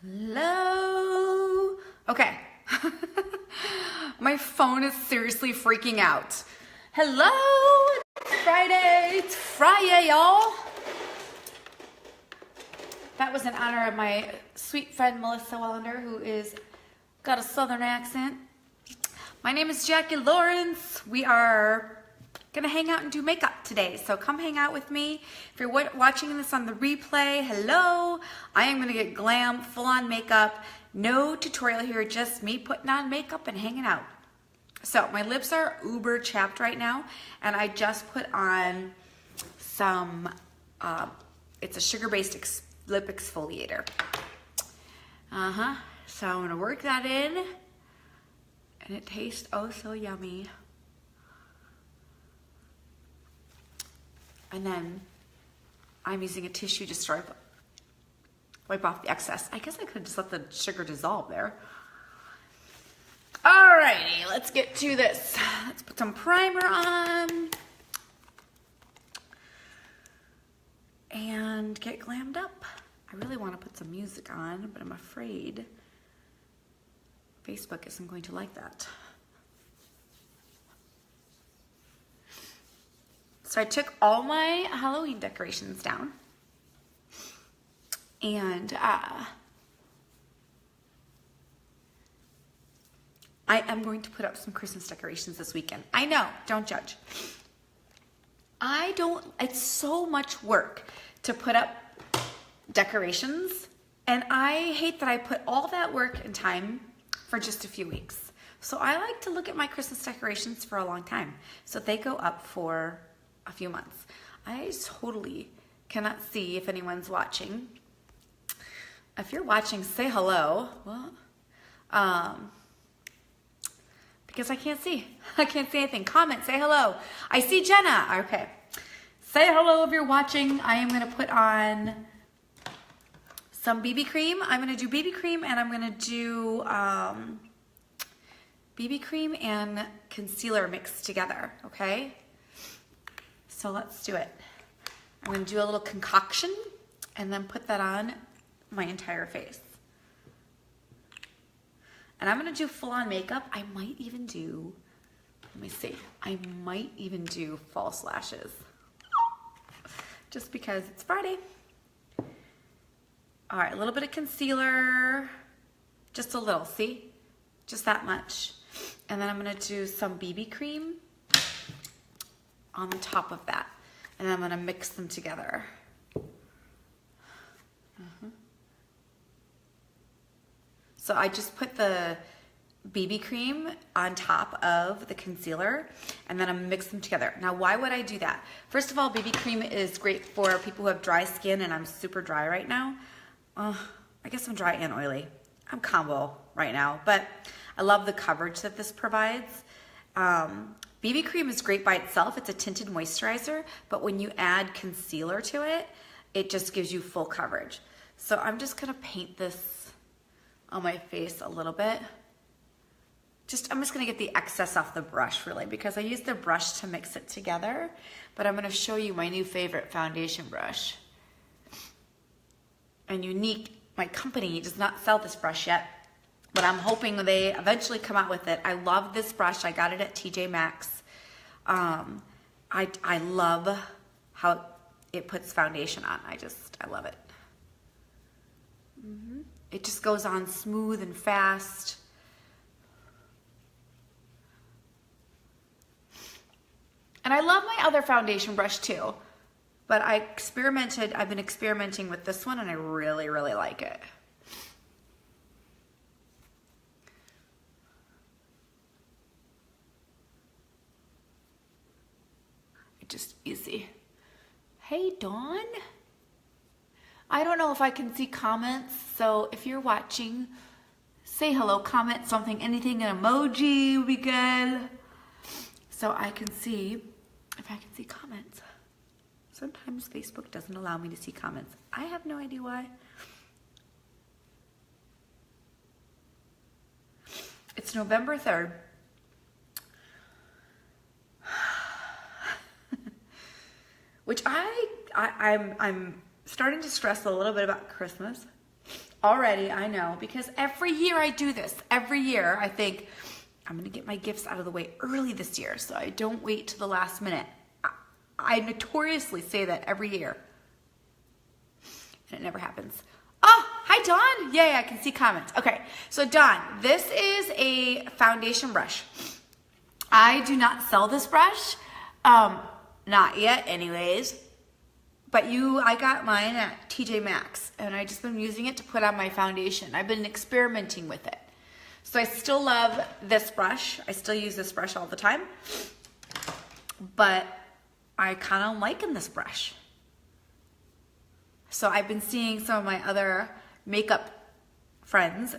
Hello. Okay. My phone is seriously freaking out. Hello. It's Friday. It's Friyay, y'all. That was in honor of my sweet friend Melissa Wellender, who is got a southern accent. My name is Jackie Lawrence. We are gonna hang out and do makeup today, so come hang out with me. If you're watching this on the replay, hello. I am gonna get glam, full-on makeup. No tutorial here, just me putting on makeup and hanging out. So my lips are uber chapped right now, and I just put on some, it's a sugar-based lip exfoliator. So I'm gonna work that in, and it tastes oh so yummy. And then I'm using a tissue just to wipe off the excess. I guess I could just let the sugar dissolve there. Alrighty, let's get to this. Let's put some primer on and get glammed up. I really want to put some music on, but I'm afraid Facebook isn't going to like that. So I took all my Halloween decorations down, and I am going to put up some Christmas decorations this weekend. I know, don't judge. It's so much work to put up decorations, and I hate that I put all that work and time for just a few weeks. So I like to look at my Christmas decorations for a long time, so they go up for a few months. I totally cannot see if anyone's watching. If you're watching, say hello. Well, because I can't see. I can't see anything. Comment, say hello. I see Jenna. Okay. Say hello if you're watching. I am going to put on some BB cream. I'm going to do BB cream, and I'm going to do BB cream and concealer mixed together, okay? So let's do it. I'm going to do a little concoction and then put that on my entire face. And I'm going to do full-on makeup. I might even do, let me see, I might even do false lashes. Just because it's Friday. All right, a little bit of concealer, just a little, see? Just that much. And then I'm going to do some BB cream on top of that, and I'm going to mix them together. So I just put the BB cream on top of the concealer, and then I'm mix them together. Now, why would I do that? First of all, BB cream is great for people who have dry skin, and I'm super dry right now. I guess I'm dry and oily. I'm combo right now, but I love the coverage that this provides. BB cream is great by itself. It's a tinted moisturizer, but when you add concealer to it, it just gives you full coverage. So I'm just gonna paint this on my face a little bit. I'm just gonna get the excess off the brush really, because I used the brush to mix it together, but I'm gonna show you my new favorite foundation brush. And Unique, my company, does not sell this brush yet, but I'm hoping they eventually come out with it. I love this brush. I got it at TJ Maxx. I love how it puts foundation on. I love it. It just goes on smooth and fast. And I love my other foundation brush too, but I've been experimenting with this one, and I really, really like it. Just easy. Hey, Dawn. I don't know if I can see comments, so if you're watching, say hello, comment something, anything, an emoji would be good, so I can see if I can see comments. Sometimes Facebook doesn't allow me to see comments. I have no idea why. It's November 3rd. Which I'm starting to stress a little bit about Christmas. already, I know, because every year I do this. Every year I think, I'm gonna get my gifts out of the way early this year so I don't wait to the last minute. I notoriously say that every year. And it never happens. Oh, hi Dawn. Yay, I can see comments. Okay, so Dawn, this is a foundation brush. I do not sell this brush. Not yet anyways. But I got mine at TJ Maxx and I just been using it to put on my foundation. I've been experimenting with it. So I still love this brush. I still use this brush all the time. But I kind of liking this brush. So I've been seeing some of my other makeup friends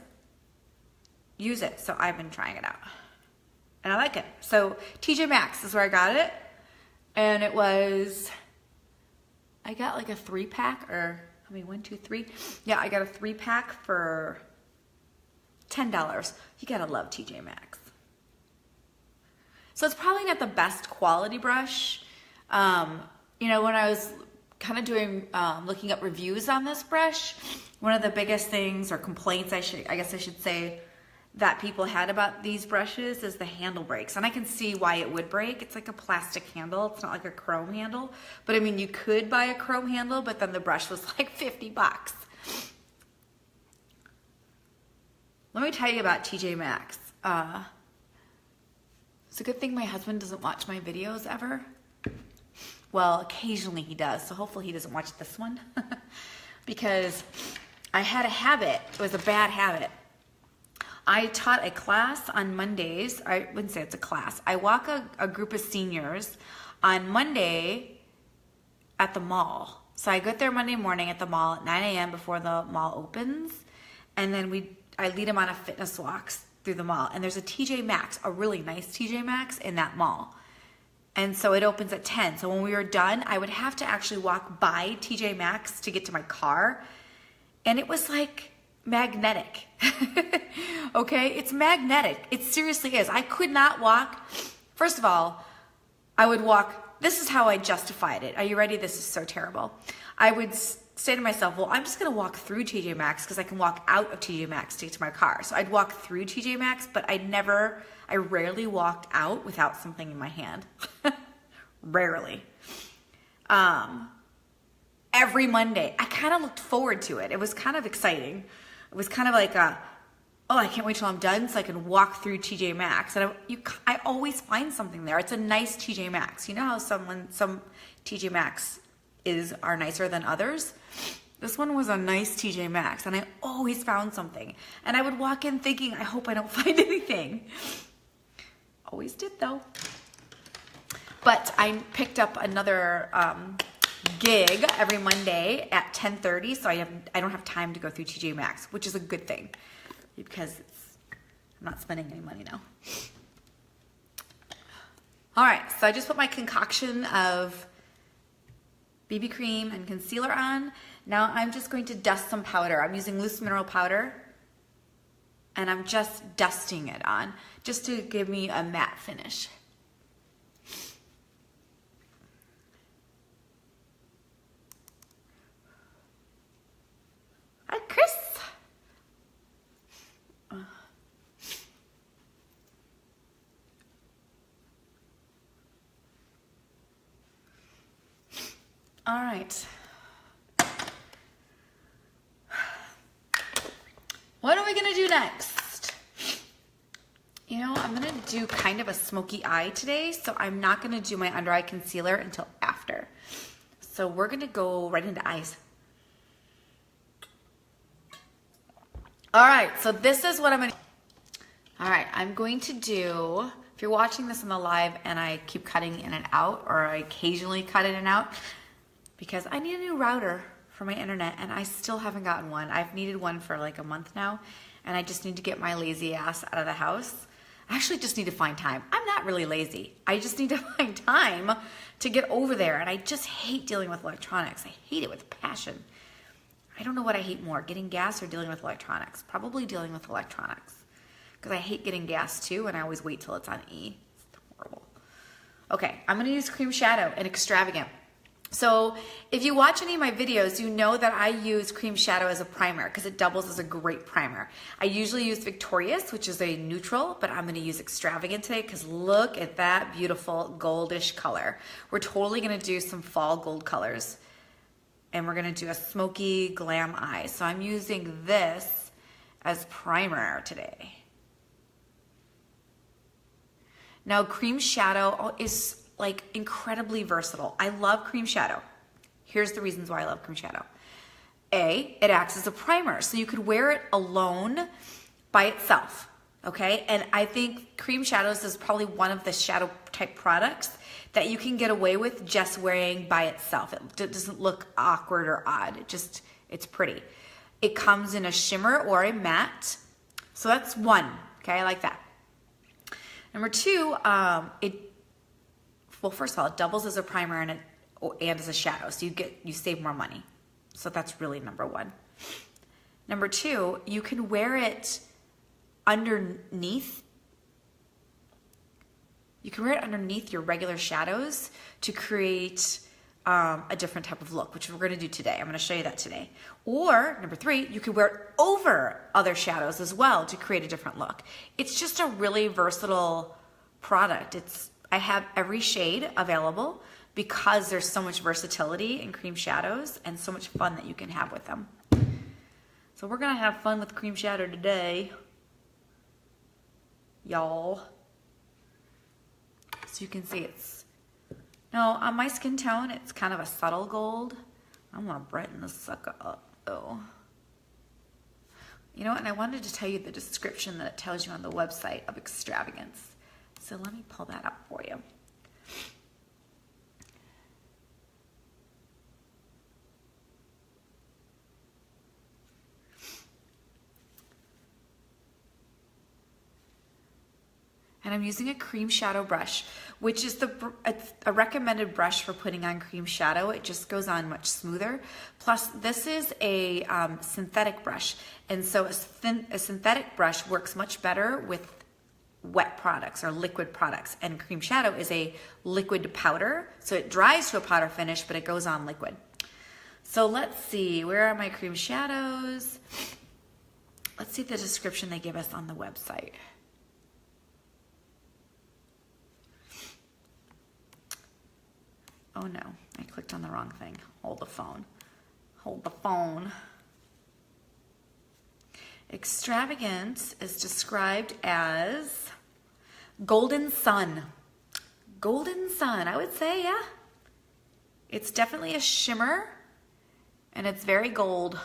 use it. So I've been trying it out. And I like it. So TJ Maxx is where I got it. And it was, I got like a 3-pack or, I mean, 1, 2, 3. Yeah, I got a 3-pack for $10. You gotta love TJ Maxx. So it's probably not the best quality brush. You know, when I was kind of doing, looking up reviews on this brush, one of the biggest things or complaints I guess I should say that people had about these brushes is the handle breaks. And I can see why it would break. It's like a plastic handle. It's not like a chrome handle. But I mean, you could buy a chrome handle, but then the brush was like 50 bucks. Let me tell you about TJ Maxx. It's a good thing my husband doesn't watch my videos ever. Well, occasionally he does, so hopefully he doesn't watch this one. Because I had a habit, it was a bad habit. I taught a class on Mondays. I wouldn't say it's a class. I walk a group of seniors on Monday at the mall. So I get there Monday morning at the mall at 9 a.m. before the mall opens. And then I lead them on a fitness walks through the mall. And there's a TJ Maxx, a really nice TJ Maxx in that mall. And so it opens at 10. So when we were done, I would have to actually walk by TJ Maxx to get to my car. And it was like magnetic. Okay, it's magnetic. It seriously is. I could not walk. First of all, I would walk. This is how I justified it. Are you ready? This is so terrible. I would say to myself, well, I'm just going to walk through TJ Maxx because I can walk out of TJ Maxx to get to my car. So I'd walk through TJ Maxx, but I rarely walked out without something in my hand. Rarely. Every Monday, I kind of looked forward to it. It was kind of exciting. It was kind of like oh, I can't wait till I'm done so I can walk through TJ Maxx. And I always find something there. It's a nice TJ Maxx. You know how some TJ Maxx are nicer than others? This one was a nice TJ Maxx, and I always found something. And I would walk in thinking, I hope I don't find anything. Always did, though. But I picked up another gig every Monday at 10:30, so I don't have time to go through TJ Maxx, which is a good thing because I'm not spending any money now. All right, so I just put my concoction of BB cream and concealer on. Now I'm just going to dust some powder. I'm using loose mineral powder, and I'm just dusting it on just to give me a matte finish. Hi, Chris. All right. What are we gonna do next? You know, I'm gonna do kind of a smoky eye today, so I'm not gonna do my under eye concealer until after. So we're gonna go right into eyes. All right, so this is what I'm gonna, all right, I'm going to do, if you're watching this on the live and I keep cutting in and out, or I occasionally cut in and out, because I need a new router for my internet and I still haven't gotten one. I've needed one for like a month now, and I just need to get my lazy ass out of the house. I actually just need to find time. I'm not really lazy. I just need to find time to get over there, and I just hate dealing with electronics. I hate it with passion. I don't know what I hate more, getting gas or dealing with electronics. Probably dealing with electronics, because I hate getting gas too, and I always wait till it's on E. It's horrible. Okay, I'm gonna use Cream Shadow in Extravagant. So if you watch any of my videos, you know that I use cream shadow as a primer because it doubles as a great primer. I usually use Victorious, which is a neutral, but I'm gonna use Extravagant today because look at that beautiful goldish color. We're totally gonna do some fall gold colors, and we're gonna do a smoky glam eye. So I'm using this as primer today. Now cream shadow is like incredibly versatile. I love cream shadow. Here's the reasons why I love cream shadow. A, it acts as a primer, so you could wear it alone by itself, okay? And I think cream shadows is probably one of the shadow type products that you can get away with just wearing by itself. It doesn't look awkward or odd. It's pretty. It comes in a shimmer or a matte. So that's one, okay? I like that. Number two, well, first of all, it doubles as a primer and as a shadow, so you save more money. So that's really number one. Number two, you can wear it underneath. You can wear it underneath your regular shadows to create a different type of look, which we're going to do today. I'm going to show you that today. Or number three, you could wear it over other shadows as well to create a different look. It's just a really versatile product. I have every shade available because there's so much versatility in cream shadows and so much fun that you can have with them. So we're gonna have fun with cream shadow today, y'all. So you can see on my skin tone, it's kind of a subtle gold. I'm gonna brighten this sucker up though. You know what, and I wanted to tell you the description that it tells you on the website of Extravagance. So let me pull that up for you. And I'm using a cream shadow brush, which is a recommended brush for putting on cream shadow. It just goes on much smoother. Plus, this is a synthetic brush. And so a synthetic brush works much better with wet products or liquid products, and cream shadow is a liquid powder, so it dries to a powder finish, but it goes on liquid. So let's see, where are my cream shadows? Let's see the description they give us on the website. Oh no, I clicked on the wrong thing. Hold the phone. Hold the phone. Extravagance is described as golden sun. Golden sun, I would say, yeah. It's definitely a shimmer, and it's very gold,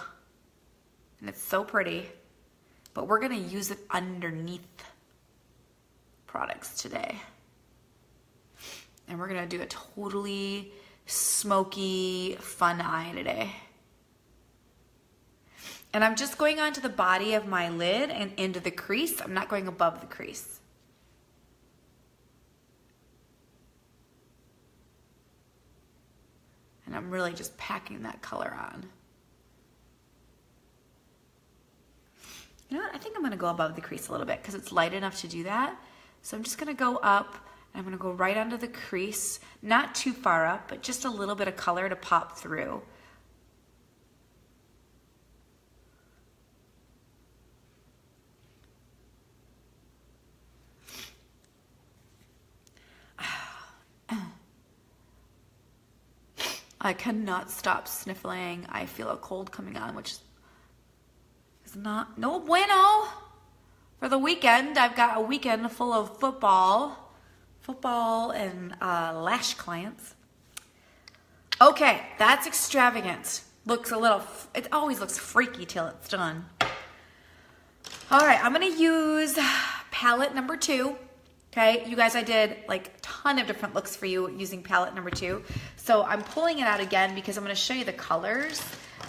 and it's so pretty. But we're gonna use it underneath products today. And we're gonna do a totally smoky, fun eye today. And I'm just going onto the body of my lid and into the crease. I'm not going above the crease. And I'm really just packing that color on. You know what? I think I'm gonna go above the crease a little bit because it's light enough to do that. So I'm just gonna go up and I'm gonna go right under the crease, not too far up, but just a little bit of color to pop through. I cannot stop sniffling. I feel a cold coming on, which is no bueno for the weekend. I've got a weekend full of football and lash clients. Okay, that's Extravagant. It always looks freaky till it's done. All right, I'm gonna use palette number 2. Okay, you guys, I did like a ton of different looks for you using palette number 2. So I'm pulling it out again because I'm gonna show you the colors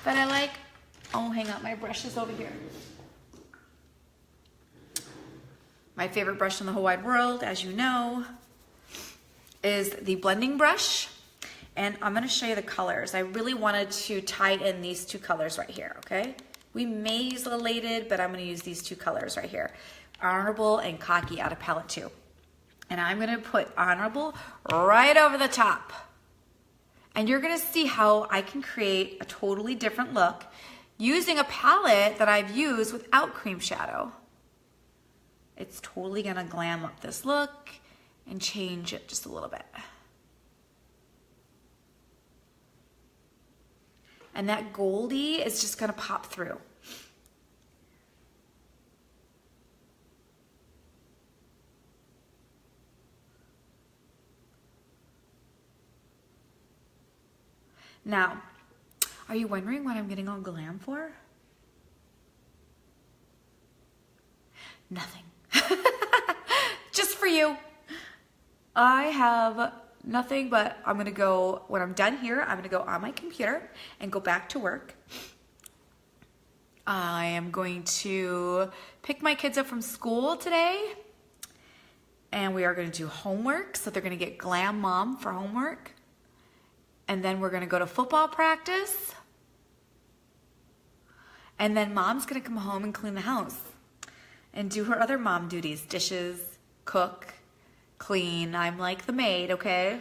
that I like. Oh, hang on, my brush is over here. My favorite brush in the whole wide world, as you know, is the blending brush. And I'm gonna show you the colors. I really wanted to tie in these 2 colors right here, okay? We maze-related, but I'm gonna use these 2 colors right here. Honorable and Cocky out of palette 2. And I'm gonna put Honorable right over the top. And you're gonna see how I can create a totally different look using a palette that I've used without cream shadow. It's totally gonna glam up this look and change it just a little bit. And that goldie is just gonna pop through. Now, are you wondering what I'm getting all glam for? Nothing. Just for you. I have nothing, but I'm gonna go, when I'm done here, I'm gonna go on my computer and go back to work. I am going to pick my kids up from school today, and we are gonna do homework, so they're gonna get Glam Mom for homework. And then we're gonna go to football practice. And then Mom's gonna come home and clean the house and do her other mom duties, dishes, cook, clean. I'm like the maid, okay?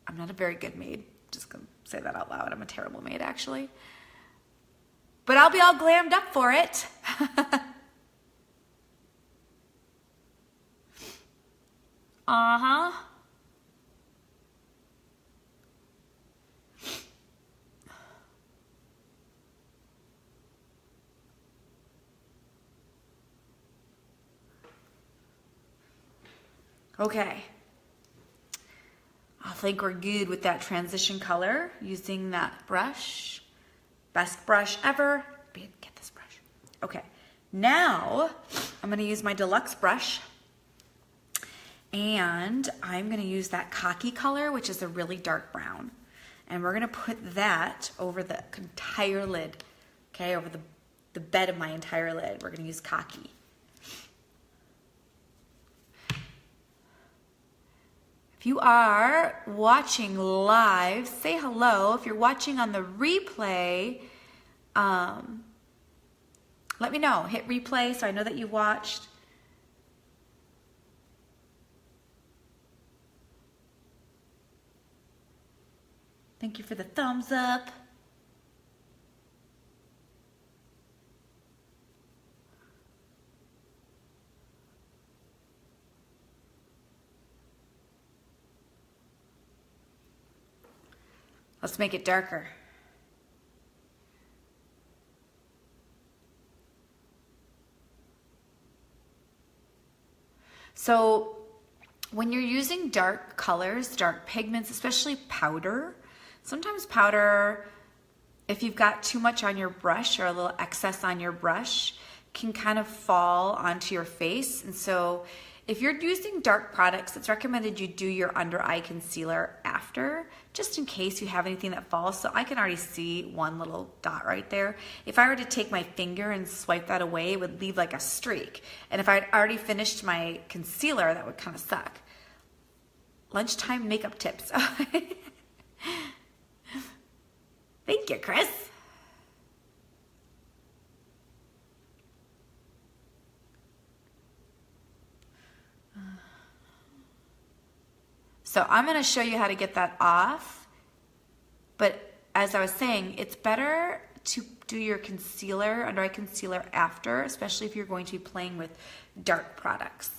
I'm not a very good maid. Just gonna say that out loud. I'm a terrible maid, actually. But I'll be all glammed up for it. Uh-huh. Okay, I think we're good with that transition color using that brush. Best brush ever. Get this brush. Okay, now I'm gonna use my deluxe brush, and I'm gonna use that khaki color, which is a really dark brown. And we're gonna put that over the entire lid, okay, over the bed of my entire lid. We're gonna use khaki. If you are watching live, say hello. If you're watching on the replay, let me know. Hit replay so I know that you watched. Thank you for the thumbs up. Let's make it darker. So when you're using dark colors, dark pigments, especially powder, sometimes powder, if you've got too much on your brush or a little excess on your brush, can kind of fall onto your face. And so if you're using dark products, it's recommended you do your under eye concealer after, just in case you have anything that falls. So I can already see one little dot right there. If I were to take my finger and swipe that away, it would leave like a streak. And if I'd already finished my concealer, that would kind of suck. Lunchtime makeup tips. Thank you, Chris. So I'm going to show you how to get that off, but as I was saying, it's better to do your concealer, under eye concealer after, especially if you're going to be playing with dark products.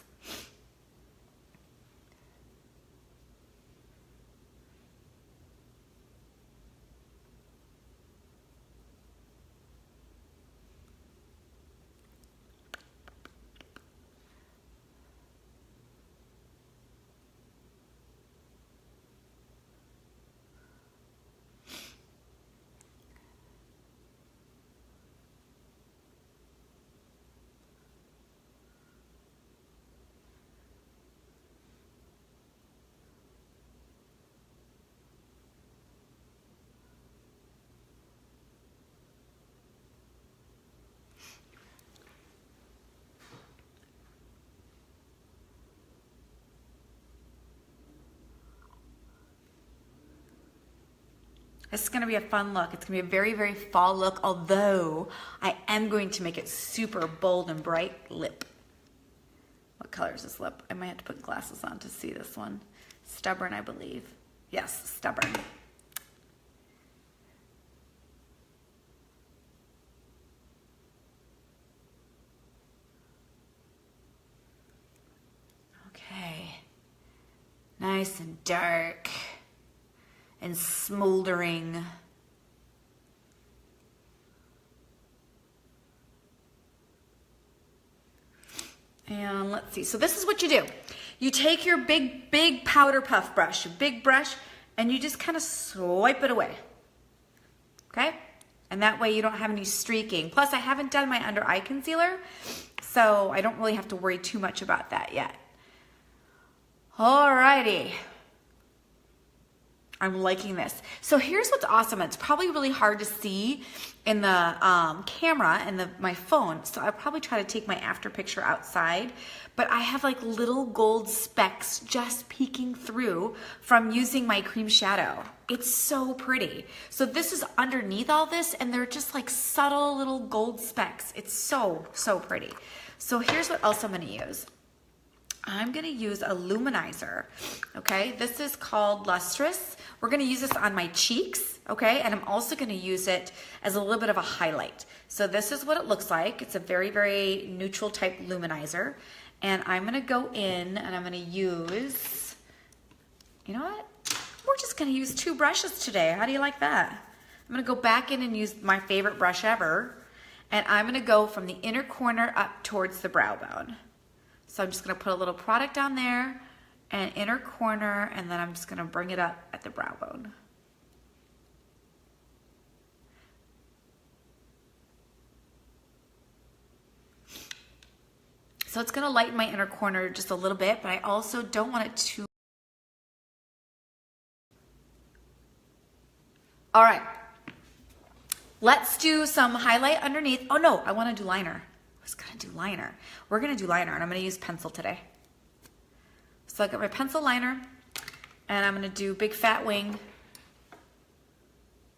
This is gonna be a fun look. It's gonna be a very, very fall look, although I am going to make it super bold and bright lip. What color is this lip? I might have to put glasses on to see this one. Stubborn, I believe. Yes, stubborn. nice and dark and smoldering. And let's see, so this is what you do. You take your big powder puff brush, your big brush, and you just kind of swipe it away, okay? And that way you don't have any streaking. Plus I haven't done my under eye concealer, so I don't really have to worry too much about that yet. Alrighty. I'm liking this. So here's what's awesome. It's probably really hard to see in the camera and my phone. So I'll probably try to take my after picture outside. But I have like little gold specks just peeking through from using my cream shadow. It's so pretty. So this is underneath all this and they're just like subtle little gold specks. It's so, so pretty. So here's what else I'm gonna use. I'm gonna use a luminizer, okay? This is called Lustrous. We're gonna use this on my cheeks, okay? And I'm also gonna use it as a little bit of a highlight. So this is what it looks like. It's a very, very neutral type luminizer. And I'm gonna go in and I'm gonna use, you know what? We're just gonna use 2 brushes today. How do you like that? I'm gonna go back in and use my favorite brush ever. And I'm gonna go from the inner corner up towards the brow bone. So I'm just gonna put a little product down there and inner corner, and then I'm just gonna bring it up at the brow bone. So it's gonna lighten my inner corner just a little bit, but I also don't want it to. All right, let's do some highlight underneath. Oh no, I wanna do liner. I was gonna do liner. We're gonna do liner and I'm gonna use pencil today. So I got my pencil liner and I'm gonna do big fat wing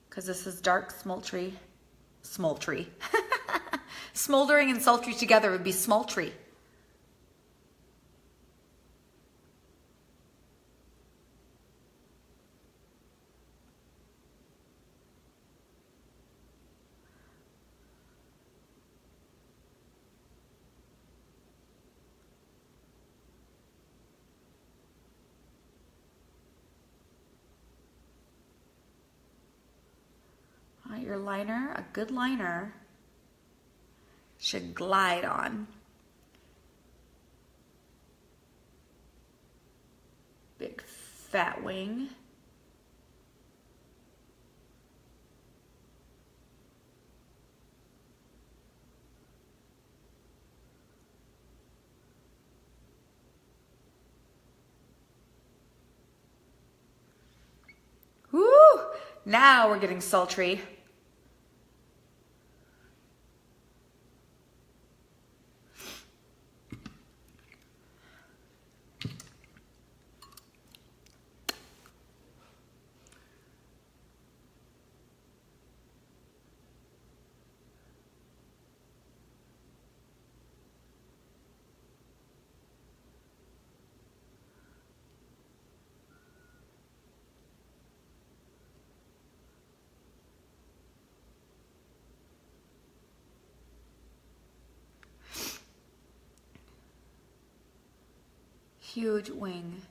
because this is dark smoltry. Smoldering and sultry together would be smoltry. Your liner, a good liner, should glide on. Big fat wing. Woo! Now we're getting sultry. Huge wing.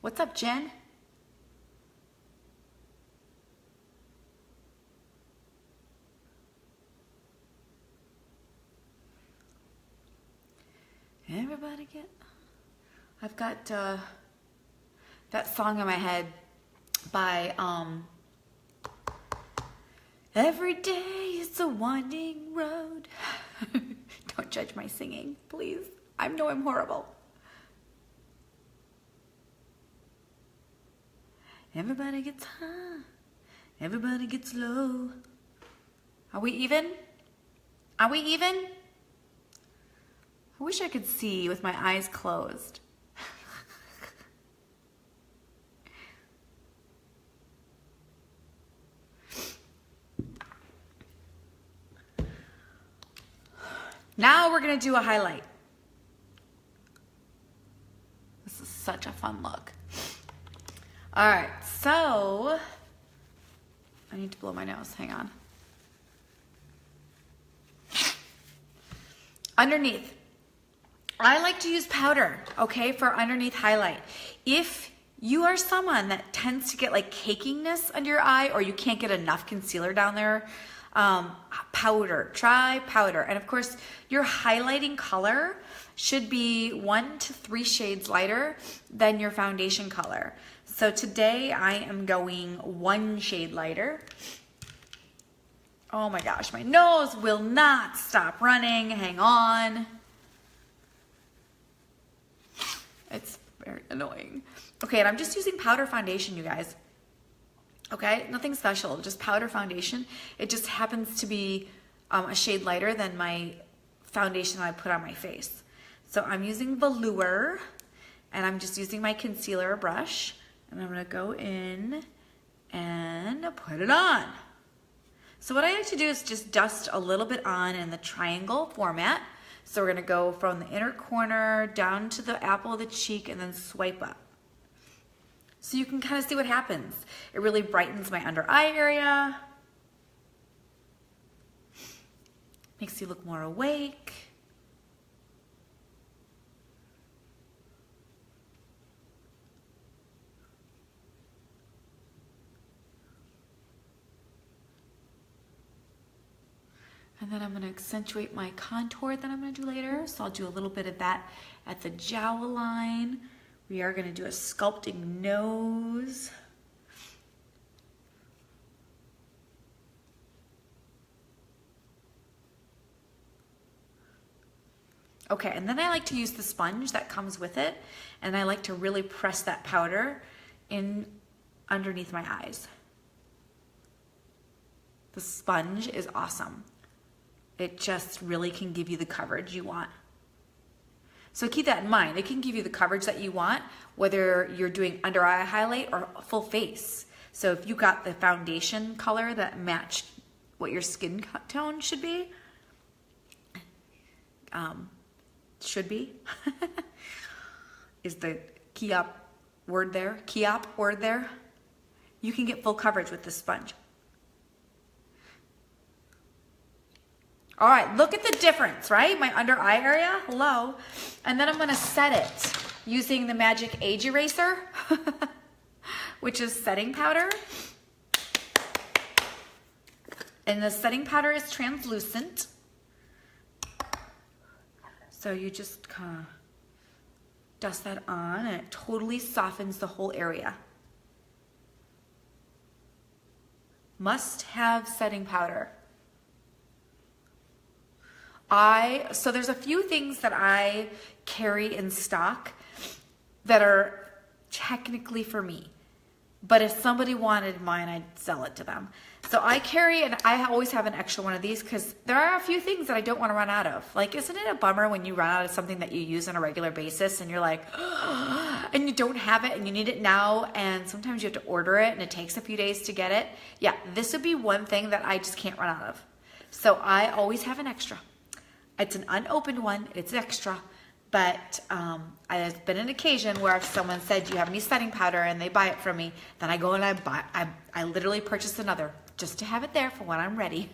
What's up, Jen? Everybody get... I've got that song in my head by Every day is a winding road. Don't judge my singing, please. I know I'm horrible. Everybody gets high, everybody gets low. Are we even? Are we even? I wish I could see with my eyes closed. Now we're gonna do a highlight. This is such a fun look. All right, so I need to blow my nose, hang on. Underneath, I like to use powder, okay, for underneath highlight. If you are someone that tends to get like cakiness under your eye, or you can't get enough concealer down there, powder, try powder. And of course, your highlighting color should be 1 to 3 shades lighter than your foundation color. So today I am going 1 shade lighter. Oh my gosh, my nose will not stop running. Hang on. It's very annoying. Okay, and I'm just using powder foundation, you guys. Okay, nothing special, just powder foundation. It just happens to be a shade lighter than my foundation I put on my face. So I'm using Velour, and I'm just using my concealer brush, and I'm gonna go in and put it on. So what I like to do is just dust a little bit on in the triangle format. So we're gonna go from the inner corner down to the apple of the cheek and then swipe up. So you can kind of see what happens. It really brightens my under eye area. Makes you look more awake. And then I'm going to accentuate my contour that I'm going to do later. So I'll do a little bit of that at the jowl line. We are going to do a sculpting nose. Okay, and then I like to use the sponge that comes with it, and I like to really press that powder in underneath my eyes. The sponge is awesome. It just really can give you the coverage you want. So keep that in mind. It can give you the coverage that you want, whether you're doing under eye highlight or full face. So if you got the foundation color that matched what your skin tone should be, is the Kiop word there, you can get full coverage with this sponge. All right, look at the difference, right? My under eye area, hello. And then I'm gonna set it using the Magic Age Eraser, which is setting powder. And the setting powder is translucent. So you just kind of dust that on, and it totally softens the whole area. Must have setting powder. So there's a few things that I carry in stock that are technically for me. But if somebody wanted mine, I'd sell it to them. So I carry, and I always have an extra one of these because there are a few things that I don't want to run out of. Like, isn't it a bummer when you run out of something that you use on a regular basis and you're like, and you don't have it and you need it now, and sometimes you have to order it and it takes a few days to get it? Yeah, this would be one thing that I just can't run out of. So I always have an extra. It's an unopened one, it's extra, but there's been an occasion where if someone said, do you have any setting powder, and they buy it from me, then I go and I literally purchase another just to have it there for when I'm ready.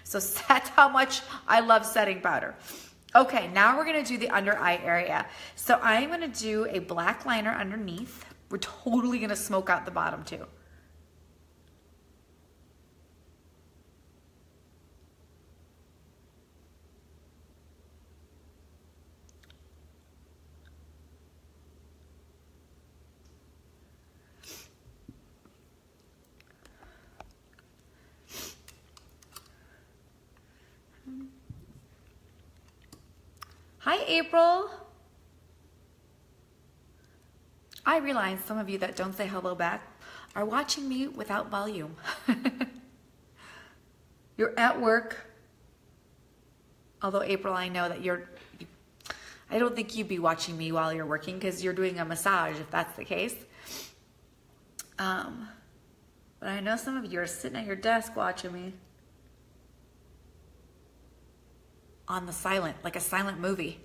So that's how much I love setting powder. Okay, now we're gonna do the under eye area. So I'm gonna do a black liner underneath. We're totally gonna smoke out the bottom too. Hi, April. I realize some of you that don't say hello back are watching me without volume. You're at work. Although, April, I know that I don't think you'd be watching me while you're working because you're doing a massage, if that's the case. But I know some of you are sitting at your desk watching me. On the silent, like a silent movie.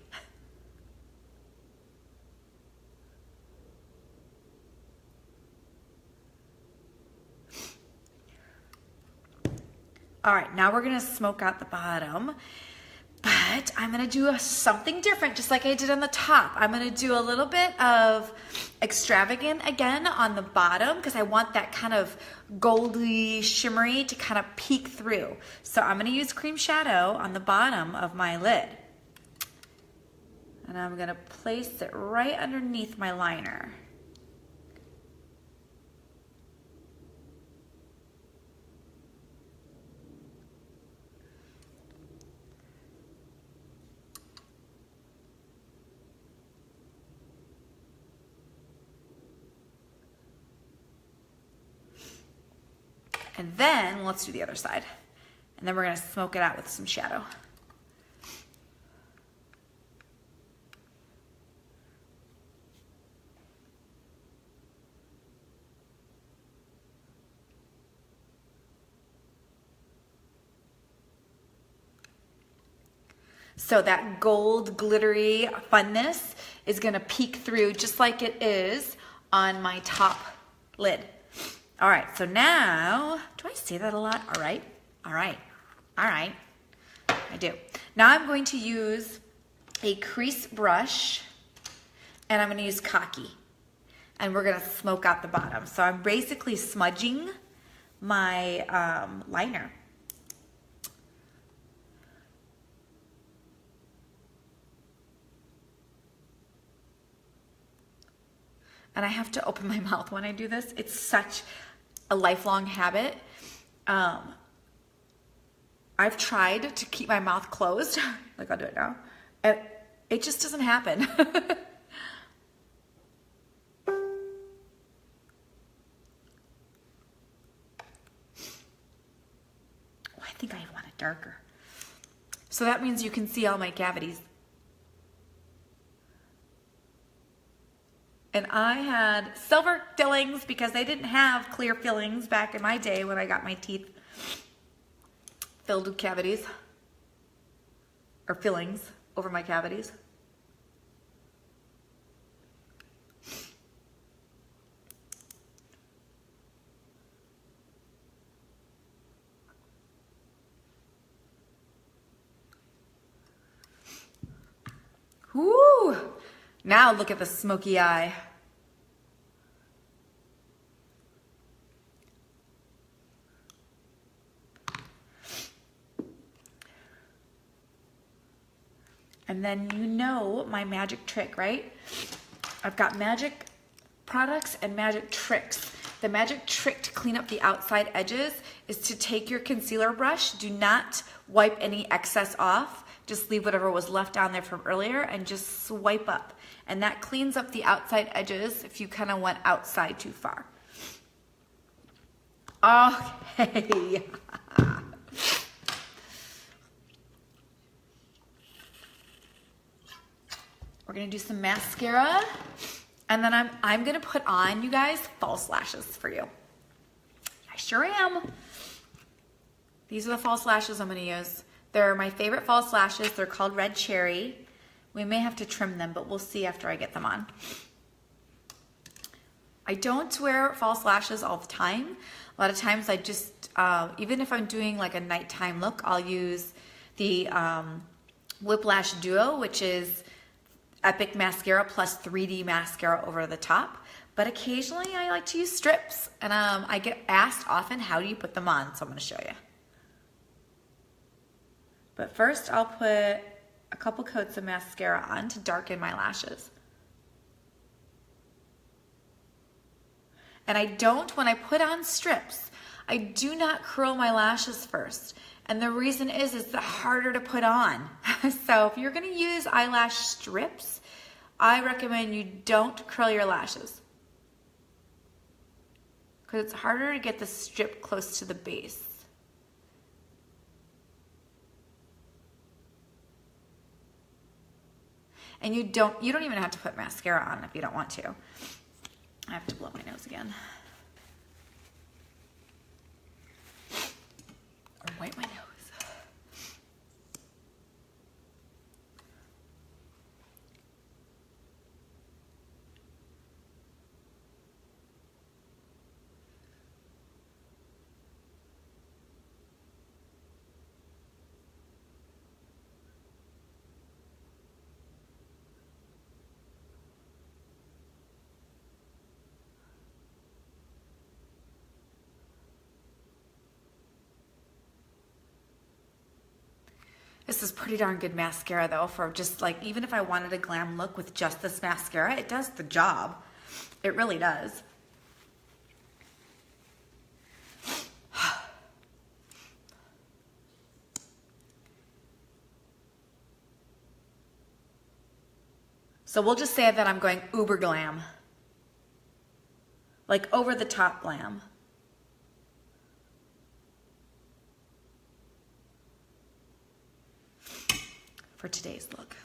All right, now we're gonna smoke out the bottom, but I'm gonna do something different, just like I did on the top. I'm gonna do a little bit of extravagant again on the bottom because I want that kind of goldy, shimmery to kind of peek through. So I'm gonna use cream shadow on the bottom of my lid. And I'm gonna place it right underneath my liner. And then let's do the other side. And then we're gonna smoke it out with some shadow. So that gold glittery funness is gonna peek through just like it is on my top lid. All right, so now, do I say that a lot? All right, all right, all right, I do. Now I'm going to use a crease brush and I'm gonna use Khaki and we're gonna smoke out the bottom. So I'm basically smudging my liner. And I have to open my mouth when I do this. It's such a lifelong habit. I've tried to keep my mouth closed, like I'll do it now, and it just doesn't happen. Oh, I think I want it darker. So that means you can see all my cavities. And I had silver fillings because they didn't have clear fillings back in my day when I got my teeth filled with cavities, or fillings over my cavities. Woo! Now look at the smoky eye. And then you know my magic trick, right? I've got magic products and magic tricks. The magic trick to clean up the outside edges is to take your concealer brush. Do not wipe any excess off. Just leave whatever was left down there from earlier and just swipe up. And that cleans up the outside edges if you kind of went outside too far. Okay. We're gonna do some mascara, and then I'm gonna put on, you guys, false lashes for you. I sure am. These are the false lashes I'm gonna use. They're my favorite false lashes. They're called Red Cherry. We may have to trim them, but we'll see after I get them on. I don't wear false lashes all the time. A lot of times I just, even if I'm doing like a nighttime look, I'll use the Whiplash Duo, which is Epic Mascara plus 3D mascara over the top. But occasionally I like to use strips, and I get asked often, how do you put them on? So I'm gonna show you. But first I'll put a couple coats of mascara on to darken my lashes. And I don't, when I put on strips, I do not curl my lashes first. And the reason is they're harder to put on. So if you're gonna use eyelash strips, I recommend you don't curl your lashes, because it's harder to get the strip close to the base. And you don't even have to put mascara on if you don't want to. I have to blow my nose again. Or wipe my nose. This is pretty darn good mascara though, for just like, even if I wanted a glam look with just this mascara, it does the job. It really does. So we'll just say that I'm going uber glam. Like over the top glam. For today's look.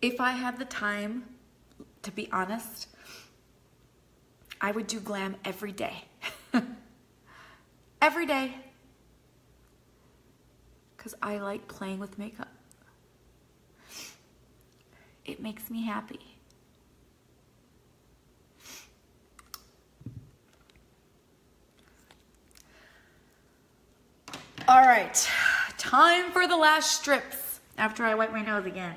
If I had the time, to be honest, I would do glam every day. Every day. Because I like playing with makeup. It makes me happy. All right, time for the lash strips after I wipe my nose again.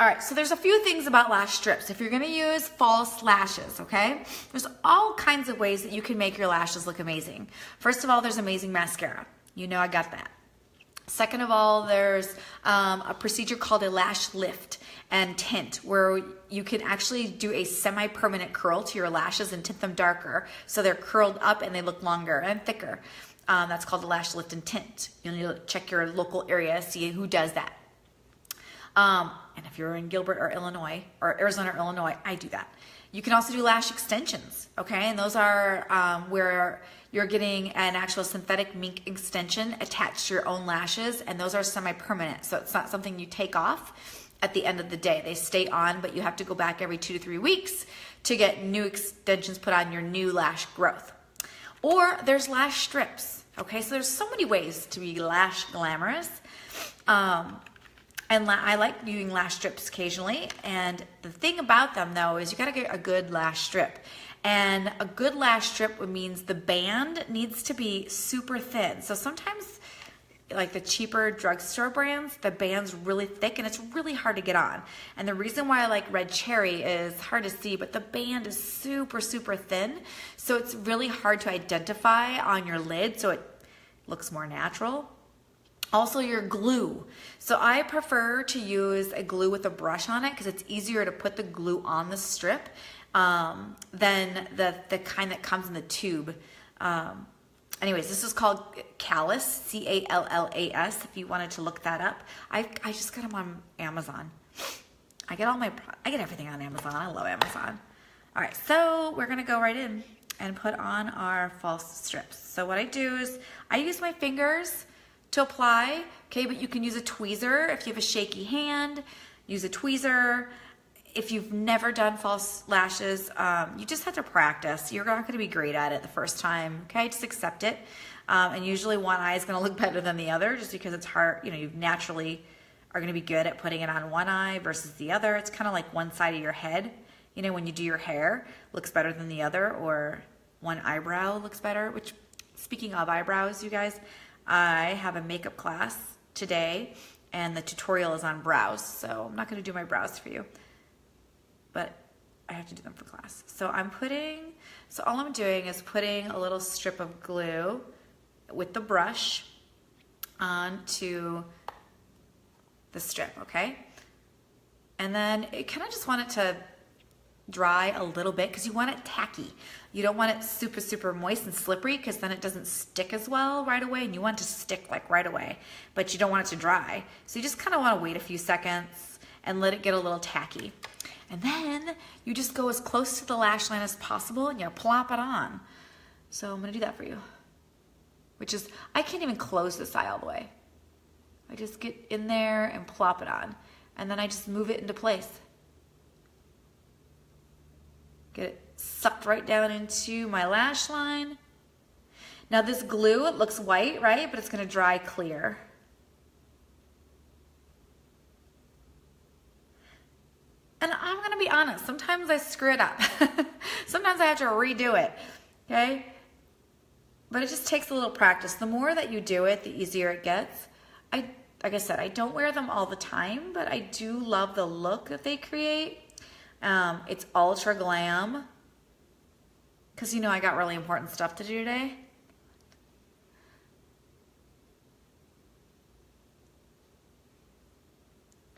All right, so there's a few things about lash strips. If you're gonna use false lashes, okay? There's all kinds of ways that you can make your lashes look amazing. First of all, there's amazing mascara. You know I got that. Second of all, there's a procedure called a lash lift and tint, where you can actually do a semi-permanent curl to your lashes and tint them darker so they're curled up and they look longer and thicker. That's called a lash lift and tint. You'll need to check your local area, see who does that. And if you're in Gilbert or Illinois, or Arizona or Illinois, I do that. You can also do lash extensions, okay? And those are where you're getting an actual synthetic mink extension attached to your own lashes, and those are semi-permanent, so it's not something you take off at the end of the day. They stay on, but you have to go back every 2 to 3 weeks to get new extensions put on your new lash growth. Or there's lash strips, okay? So there's so many ways to be lash glamorous. And I like using lash strips occasionally. And the thing about them though is you gotta get a good lash strip. And a good lash strip means the band needs to be super thin. So sometimes like the cheaper drugstore brands, the band's really thick and it's really hard to get on. And the reason why I like Red Cherry is hard to see, but the band is super, super thin. So it's really hard to identify on your lid, so it looks more natural. Also your glue. So I prefer to use a glue with a brush on it because it's easier to put the glue on the strip than the kind that comes in the tube. Anyways, this is called Callas, C-A-L-L-A-S, if you wanted to look that up. I just got them on Amazon. I get everything on Amazon. I love Amazon. All right, so we're gonna go right in and put on our false strips. So what I do is I use my fingers to apply, okay, but you can use a tweezer if you have a shaky hand. Use a tweezer. If you've never done false lashes, you just have to practice. You're not gonna be great at it the first time, okay? Just accept it. And usually one eye is gonna look better than the other just because it's hard, you know, you naturally are gonna be good at putting it on one eye versus the other. It's kind of like one side of your head. You know, when you do your hair, looks better than the other, or one eyebrow looks better, which, speaking of eyebrows, you guys, I have a makeup class today and the tutorial is on brows. So I'm not gonna do my brows for you, but I have to do them for class. So all I'm doing is putting a little strip of glue with the brush onto the strip, okay? And then I kind of just want it to dry a little bit because you want it tacky. You don't want it super, super moist and slippery because then it doesn't stick as well right away, and you want it to stick like right away, but you don't want it to dry. So you just kind of want to wait a few seconds and let it get a little tacky. And then you just go as close to the lash line as possible and you plop it on. So I'm gonna do that for you, which is, I can't even close this eye all the way. I just get in there and plop it on, and then I just move it into place. Get it sucked right down into my lash line. Now this glue, it looks white, right? But it's gonna dry clear. And I'm gonna be honest, sometimes I screw it up. Sometimes I have to redo it, okay? But it just takes a little practice. The more that you do it, the easier it gets. like I said, I don't wear them all the time, but I do love the look that they create. It's ultra glam. Because you know I got really important stuff to do today.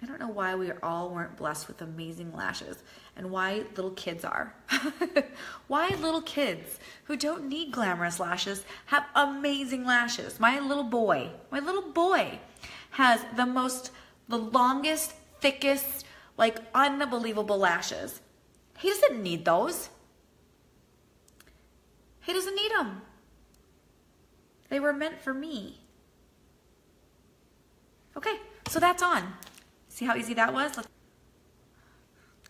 I don't know why we all weren't blessed with amazing lashes and why little kids are. Why little kids who don't need glamorous lashes have amazing lashes. My little boy has the longest, thickest, like unbelievable lashes. He doesn't need those. He doesn't need them. They were meant for me. Okay, so that's on. See how easy that was?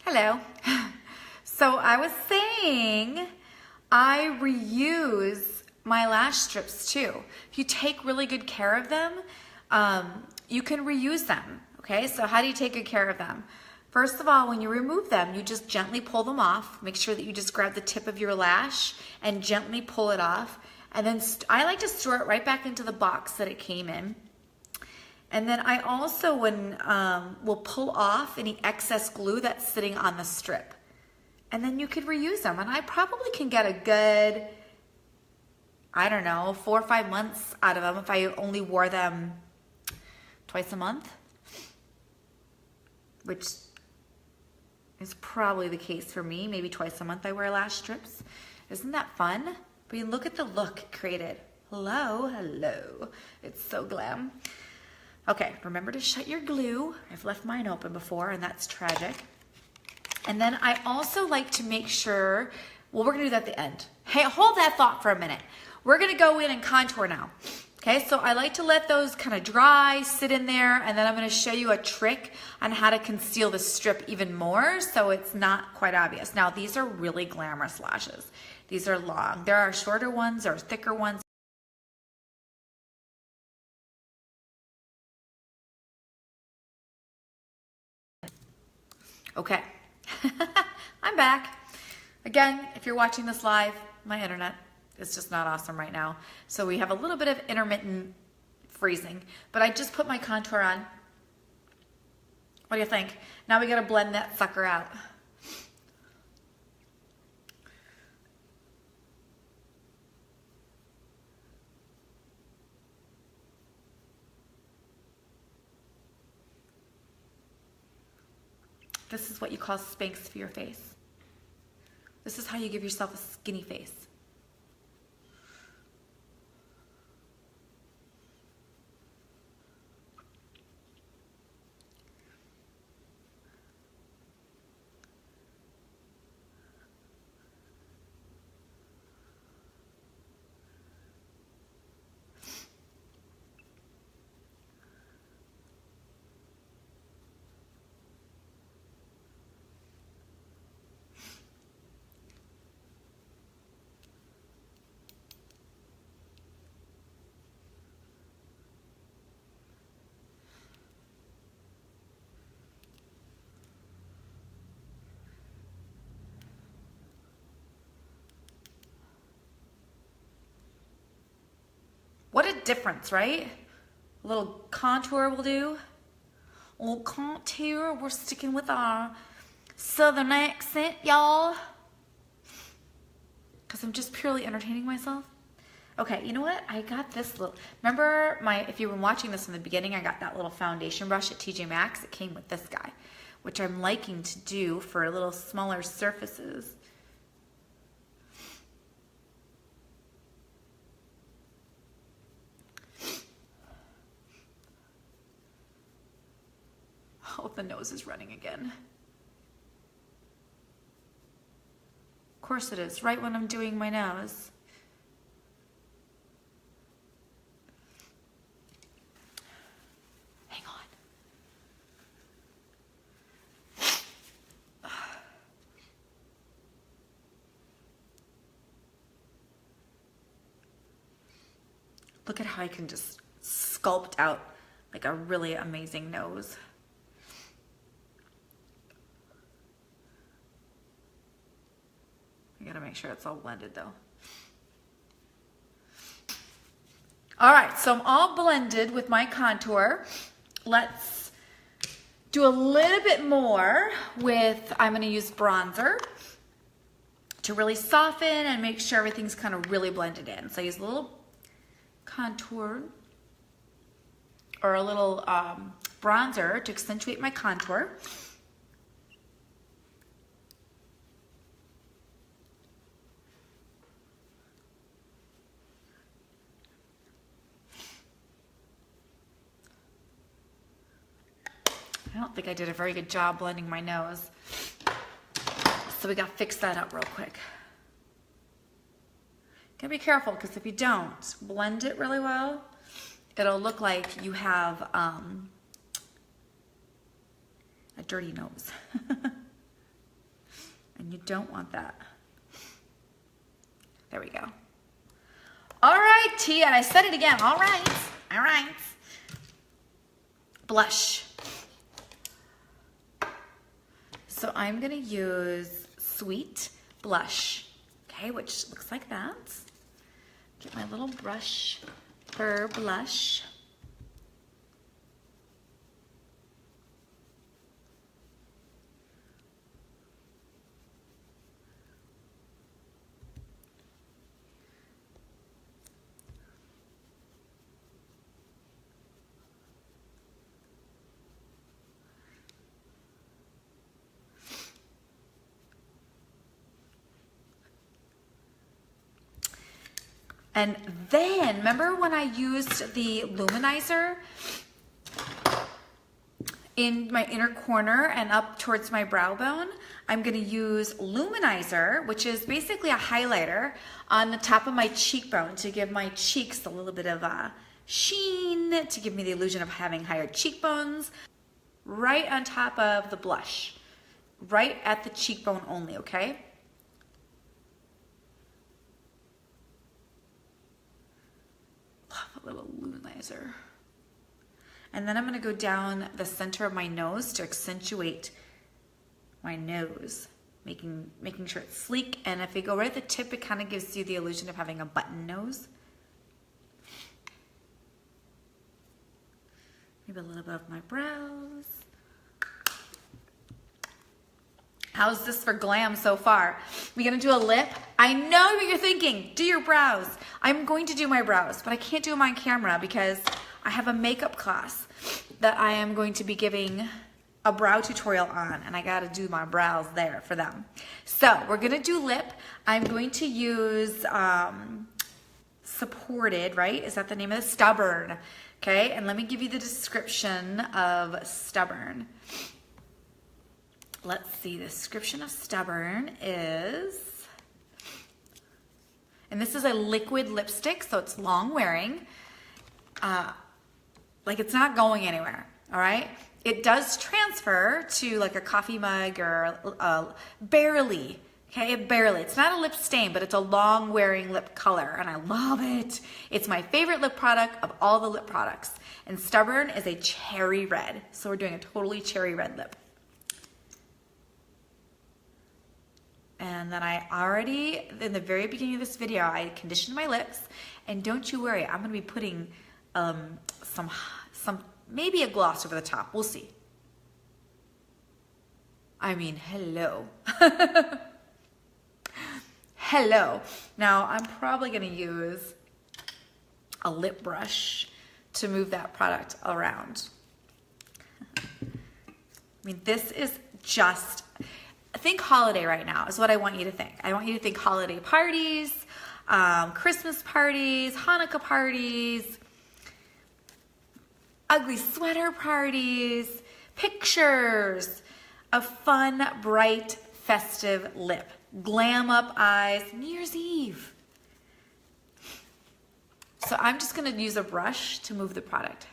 Hello. So I was saying I reuse my lash strips too. If you take really good care of them, you can reuse them. Okay, so how do you take good care of them? First of all, when you remove them, you just gently pull them off. Make sure that you just grab the tip of your lash and gently pull it off. And then I like to store it right back into the box that it came in. And then I also will pull off any excess glue that's sitting on the strip. And then you could reuse them. And I probably can get a good, I don't know, 4 or 5 months out of them if I only wore them twice a month, which is probably the case for me. Maybe twice a month I wear lash strips. Isn't that fun? But you look at the look it created. Hello, hello. It's so glam. Okay, remember to shut your glue. I've left mine open before and that's tragic. And then I also like to make sure, well, we're gonna do that at the end. Hey, hold that thought for a minute. We're gonna go in and contour now. Okay, so I like to let those kind of dry, sit in there, and then I'm gonna show you a trick on how to conceal the strip even more so it's not quite obvious. Now, these are really glamorous lashes. These are long. There are shorter ones or thicker ones. Okay, I'm back. Again, if you're watching this live, my internet is just not awesome right now. So we have a little bit of intermittent freezing, but I just put my contour on. What do you think? Now we gotta blend that sucker out. This is what you call Spanx for your face. This is how you give yourself a skinny face. What a difference, right? A little contour will do. A little contour. We're sticking with our southern accent, y'all. Because I'm just purely entertaining myself. Okay, you know what? I got this little, remember if you were watching this in the beginning, I got that little foundation brush at TJ Maxx. It came with this guy, which I'm liking to do for little smaller surfaces. Oh, the nose is running again. Of course it is, right when I'm doing my nose. Hang on. Look at how I can just sculpt out like a really amazing nose. I gotta make sure it's all blended though. All right, so I'm all blended with my contour. let's do a little bit more with, I'm gonna use bronzer to really soften and make sure everything's kind of really blended in. So I use a little contour or a little bronzer to accentuate my contour. I don't think I did a very good job blending my nose. So we gotta fix that up real quick. Gotta be careful, because if you don't blend it really well, it'll look like you have a dirty nose. And you don't want that. There we go. All right, Tia, I said it again. All right, all right. Blush. So I'm gonna use Sweet Blush, okay, which looks like that. Get my little brush for blush. And then, remember when I used the luminizer in my inner corner and up towards my brow bone? I'm gonna use luminizer, which is basically a highlighter, on the top of my cheekbone to give my cheeks a little bit of a sheen, to give me the illusion of having higher cheekbones, right on top of the blush, right at the cheekbone only, okay? Little luminizer. And then I'm going to go down the center of my nose to accentuate my nose, making sure it's sleek. And if you go right at the tip, it kind of gives you the illusion of having a button nose. Maybe a little bit of my brows. How's this for glam so far? We're gonna do a lip. I know what you're thinking, do your brows. I'm going to do my brows, but I can't do them on camera because I have a makeup class that I am going to be giving a brow tutorial on, and I gotta do my brows there for them. So we're gonna do lip. I'm going to use Supported, right? Is that the name of it? Stubborn, okay? And let me give you the description of Stubborn. Let's see, the description of Stubborn is, and this is a liquid lipstick, so it's long wearing. Like it's not going anywhere, all right? It does transfer to like a coffee mug or barely, okay, barely. It's not a lip stain, but it's a long wearing lip color, and I love it. It's my favorite lip product of all the lip products. And Stubborn is a cherry red, so we're doing a totally cherry red lip. And then I already, in the very beginning of this video, I conditioned my lips. And don't you worry, I'm gonna be putting some maybe a gloss over the top. We'll see. I mean, hello. Hello. Now, I'm probably gonna use a lip brush to move that product around. I mean, this is just, think holiday right now is what I want you to think. I want you to think holiday parties, Christmas parties, Hanukkah parties, ugly sweater parties, pictures, a fun, bright, festive lip. Glam up eyes, New Year's Eve. So I'm just gonna use a brush to move the product.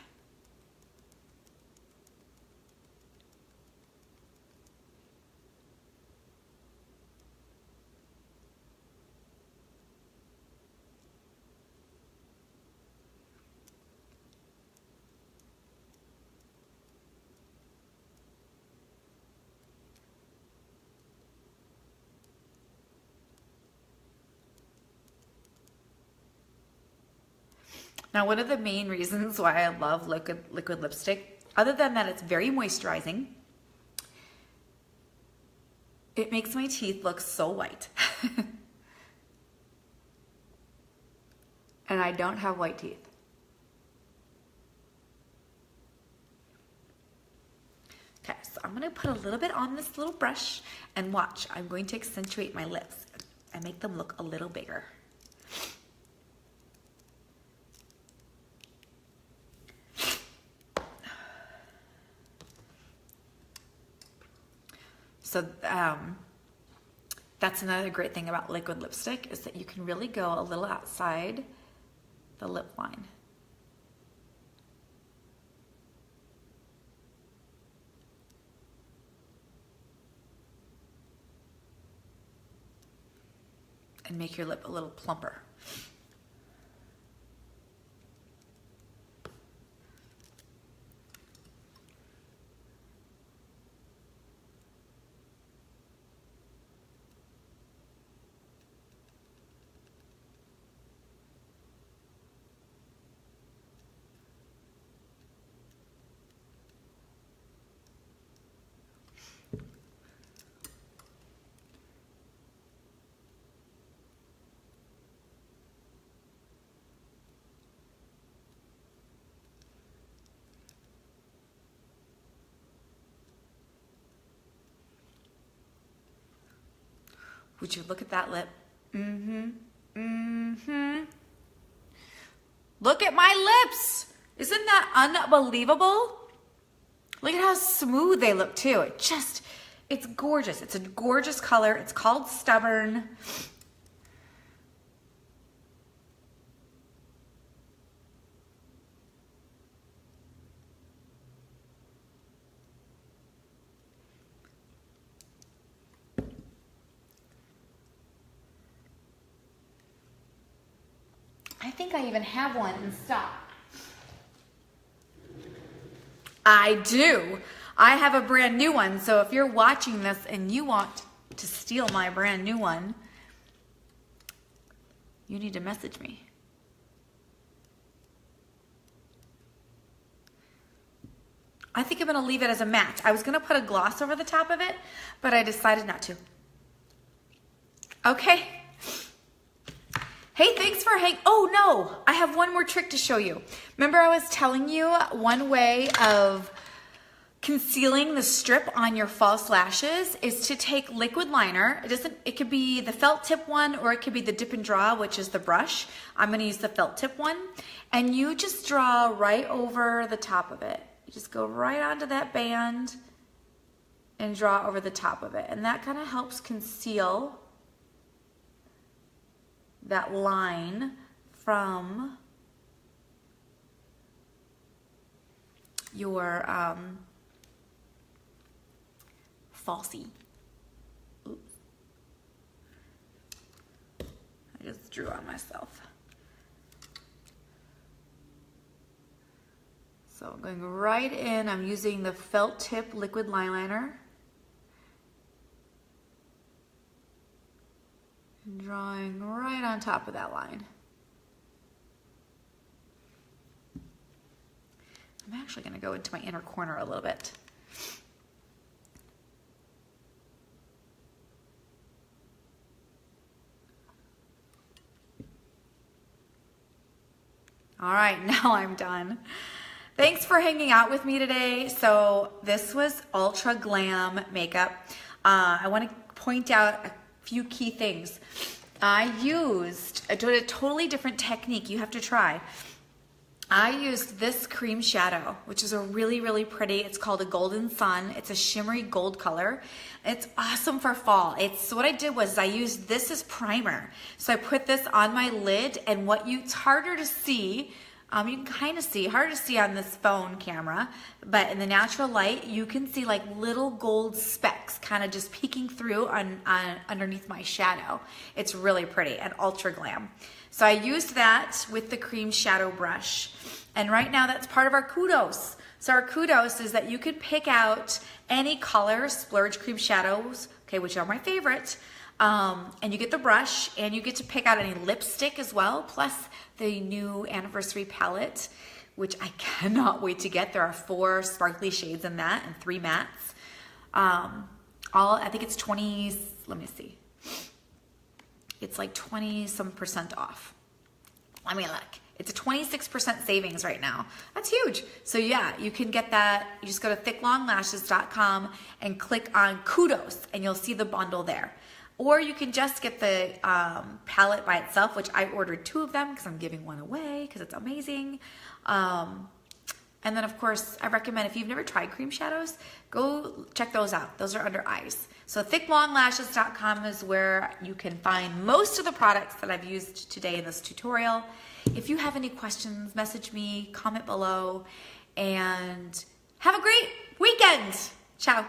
Now, one of the main reasons why I love liquid lipstick Other than that, it's very moisturizing. It makes my teeth look so white. And I don't have white teeth. Okay, so I'm gonna put a little bit on this little brush and watch. I'm going to accentuate my lips and make them look a little bigger. So that's another great thing about liquid lipstick, is that you can really go a little outside the lip line. And make your lip a little plumper. Would you look at that lip? Look at my lips. Isn't that unbelievable? Look at how smooth they look too. It's gorgeous. It's a gorgeous color. It's called Stubborn. I think I even have one in stock. I do. I have a brand new one. So if you're watching this and you want to steal my brand new one, you need to message me. I think I'm going to leave it as a matte. I was going to put a gloss over the top of it, but I decided not to. Okay. Hey, thanks for oh no, I have one more trick to show you. Remember I was telling you one way of concealing the strip on your false lashes is to take liquid liner. It could be the felt tip one, or it could be the dip and draw, which is the brush. I'm gonna use the felt tip one. And you just draw right over the top of it. You just go right onto that band and draw over the top of it. And that kind of helps conceal that line from your falsie. Oops. I just drew on myself. So I'm going right in. I'm using the felt tip liquid eyeliner. Drawing right on top of that line. I'm actually going to go into my inner corner a little bit. All right, now I'm done. Thanks for hanging out with me today. So this was Ultra Glam makeup. I want to point out a few key things. I did a totally different technique you have to try. I used this cream shadow, which is a really, really pretty. It's called a Golden Sun. It's a shimmery gold color. It's awesome for fall. So what I did was I used this as primer. So I put this on my lid, and it's harder to see. You can kind of see, harder to see on this phone camera, but in the natural light, you can see like little gold specks kind of just peeking through underneath my shadow. It's really pretty and Ultra Glam. So I used that with the cream shadow brush. And right now that's part of our kudos. So our kudos is that you can pick out any color splurge cream shadows, okay, which are my favorite. And you get the brush, and you get to pick out any lipstick as well, plus the new anniversary palette, which I cannot wait to get. There are 4 sparkly shades in that and 3 mattes. I think it's 20, let me see. It's like 20 some % off. Let me look. It's a 26% savings right now. That's huge. So yeah, you can get that. You just go to thicklonglashes.com and click on Kudos and you'll see the bundle there. Or you can just get the palette by itself, which I ordered 2 of them because I'm giving one away because it's amazing. And then of course, I recommend if you've never tried cream shadows, go check those out. Those are under eyes. So thicklonglashes.com is where you can find most of the products that I've used today in this tutorial. If you have any questions, message me, comment below, and have a great weekend. Ciao.